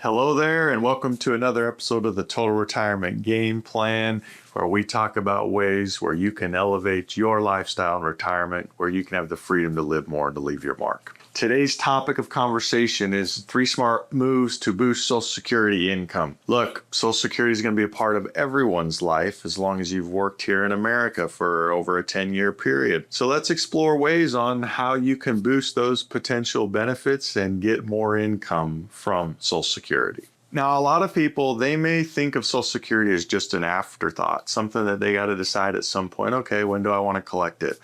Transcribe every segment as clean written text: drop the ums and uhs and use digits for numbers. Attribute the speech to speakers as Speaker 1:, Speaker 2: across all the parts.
Speaker 1: Hello there, and welcome to another episode of the Total Retirement Game Plan, where we talk about ways where you can elevate your lifestyle in retirement, where you can have the freedom to live more and to leave your mark. Today's topic of conversation is 3 smart moves to boost Social Security income. Look, Social Security is going to be a part of everyone's life as long as you've worked here in America for over a 10-year period. So let's explore ways on how you can boost those potential benefits and get more income from Social Security. Now, a lot of people, they may think of Social Security as just an afterthought, something that they got to decide at some point, okay, when do I want to collect it?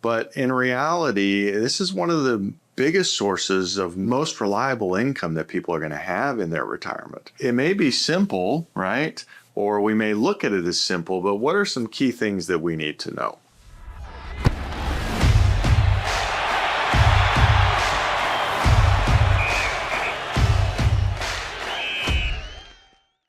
Speaker 1: But in reality, this is one of the biggest sources of most reliable income that people are going to have in their retirement. It may be simple, right? Or we may look at it as simple, but what are some key things that we need to know?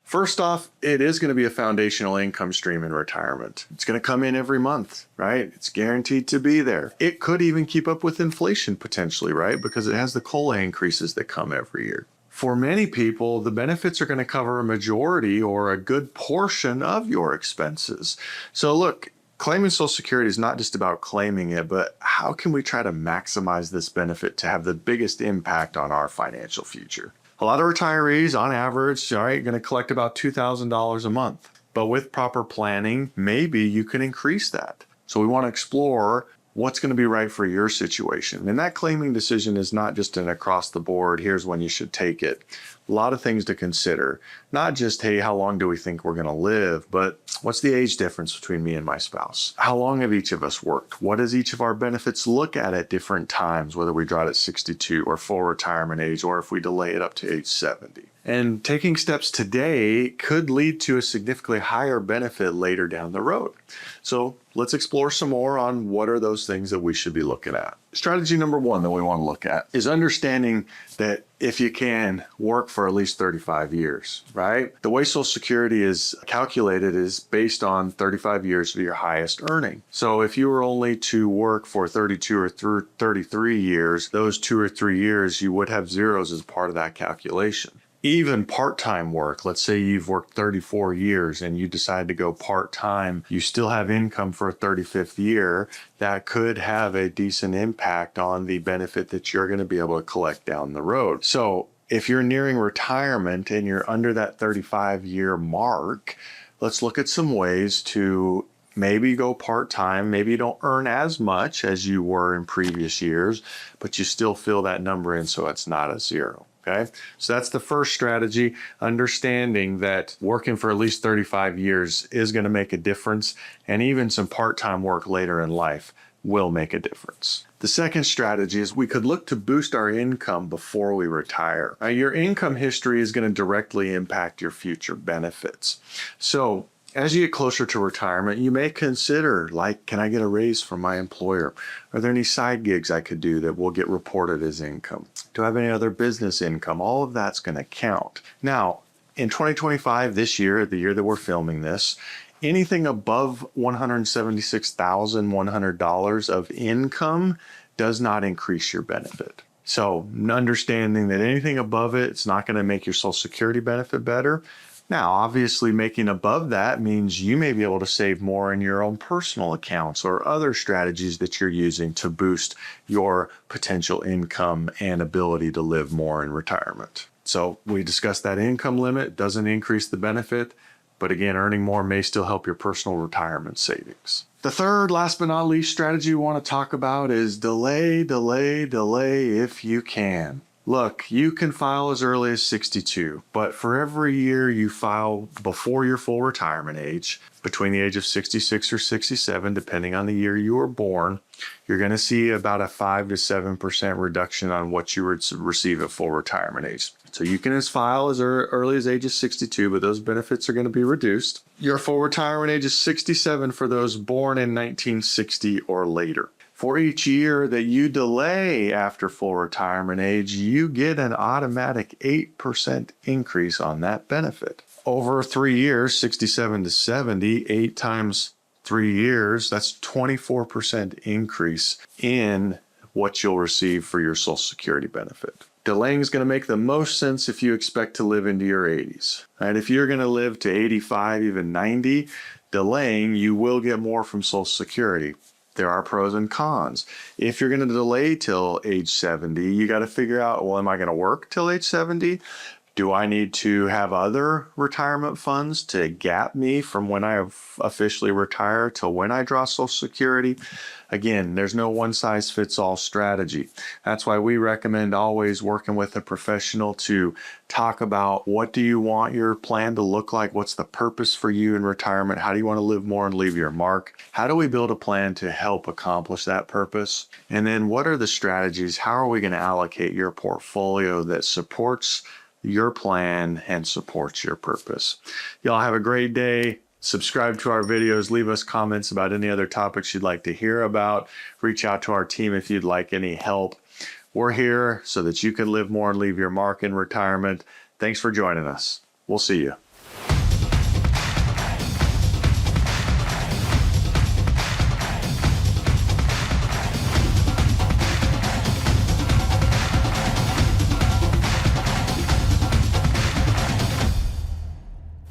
Speaker 1: First off, it is going to be a foundational income stream in retirement. It's going to come in every month, right? It's guaranteed to be there. It could even keep up with inflation potentially, right? Because it has the COLA increases that come every year. For many people, the benefits are going to cover a majority or a good portion of your expenses. So look, claiming Social Security is not just about claiming it, but how can we try to maximize this benefit to have the biggest impact on our financial future? A lot of retirees, on average, are going to collect about $2,000 a month. But with proper planning, maybe you can increase that. So we want to explore what's going to be right for your situation. And that claiming decision is not just an across the board, here's when you should take it. A lot of things to consider. Not just, hey, how long do we think we're going to live, but what's the age difference between me and my spouse? How long have each of us worked? What does each of our benefits look at different times, whether we draw it at 62 or full retirement age, or if we delay it up to age 70? And taking steps today could lead to a significantly higher benefit later down the road. So let's explore some more on what are those things that we should be looking at. Strategy number 1 that we want to look at is understanding that if you can work for at least 35 years, right? The way Social Security is calculated is based on 35 years of your highest earning. So if you were only to work for 32 or 33 years, those 2 or 3 years, you would have zeros as part of that calculation. Even part-time work, let's say you've worked 34 years and you decide to go part-time, you still have income for a 35th year, that could have a decent impact on the benefit that you're going to be able to collect down the road. So if you're nearing retirement and you're under that 35-year mark, let's look at some ways to maybe go part-time. Maybe you don't earn as much as you were in previous years, but you still fill that number in so it's not a zero. Okay, so that's the first strategy, understanding that working for at least 35 years is going to make a difference, and even some part-time work later in life will make a difference. The second strategy is we could look to boost our income before we retire. Now, your income history is going to directly impact your future benefits. So as you get closer to retirement, you may consider, like, can I get a raise from my employer? Are there any side gigs I could do that will get reported as income? Do I have any other business income? All of that's going to count. Now, in 2025, this year, the year that we're filming this, anything above $176,100 of income does not increase your benefit. So understanding that anything above it, it's not going to make your Social Security benefit better. Now, obviously, making above that means you may be able to save more in your own personal accounts or other strategies that you're using to boost your potential income and ability to live more in retirement. So we discussed that income limit doesn't increase the benefit, but again, earning more may still help your personal retirement savings. The third, last but not least, strategy we want to talk about is delay if you can. Look, you can file as early as 62, but for every year you file before your full retirement age, between the age of 66 or 67, depending on the year you were born, you're going to see about a 5 to 7% reduction on what you would receive at full retirement age. So you can file as early as age of 62, but those benefits are going to be reduced. Your full retirement age is 67 for those born in 1960 or later. For each year that you delay after full retirement age, you get an automatic 8% increase on that benefit. Over 3 years, 67 to 70, 8 times 3 years, that's 24% increase in what you'll receive for your Social Security benefit. Delaying is going to make the most sense if you expect to live into your 80s. Right? If you're going to live to 85, even 90, delaying, you will get more from Social Security. There are pros and cons. If you're going to delay till age 70, you got to figure out, well, am I going to work till age 70? Do I need to have other retirement funds to gap me from when I officially retire till when I draw Social Security? Again, there's no one size fits all strategy. That's why we recommend always working with a professional to talk about, what do you want your plan to look like? What's the purpose for you in retirement? How do you want to live more and leave your mark? How do we build a plan to help accomplish that purpose? And then what are the strategies? How are we going to allocate your portfolio that supports your plan and supports your purpose? Y'all have a great day. Subscribe to our videos. Leave us comments about any other topics you'd like to hear about. Reach out to our team if you'd like any help. We're here so that you can live more and leave your mark in retirement. Thanks for joining us. We'll see you.